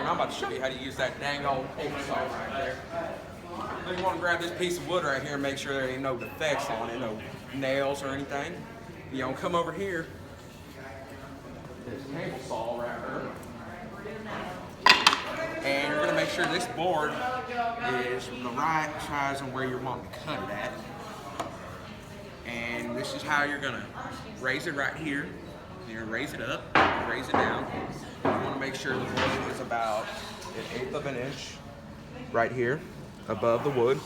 I'm about to show you how to use that dang old table saw right there. So you want to grab this piece of wood right here and make sure there ain't no defects on it, no nails or anything. You don't come over here. This table saw right here. And you're going to make sure this board is the right size and where you're wanting to cut it at. And this is how you're going to raise it right here. You're going to raise it up, raise it down. You want to make sure the wood is about 1/8 of an inch right here above the wood.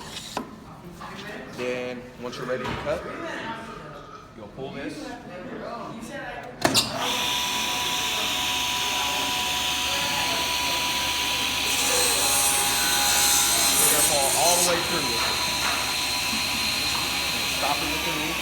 Then once you're ready to cut, you'll pull this. You're going to pull all the way through with it. Stop it with the knee.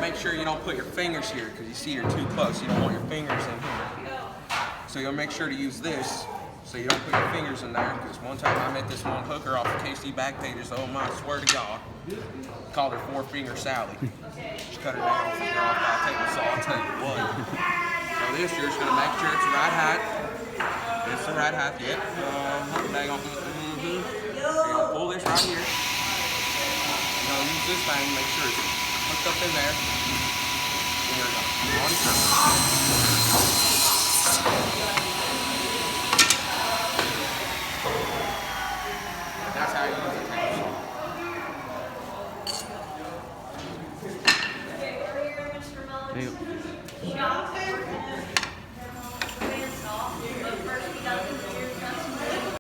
Make sure you don't put your fingers here because you see you're too close. You don't want your fingers in here. So you'll make sure to use this so you don't put your fingers in there, because one time I met this one hooker off the KC back pages. Oh my, I swear to God. Called her 4-Finger Sally. She cut her down finger off by a table saw, I'll tell you what. So this, you're just going to make sure it's the right height. It's the right height, yep. You're going to pull this right here. You're going to use this thing to make sure it's hooked up in there. There we go.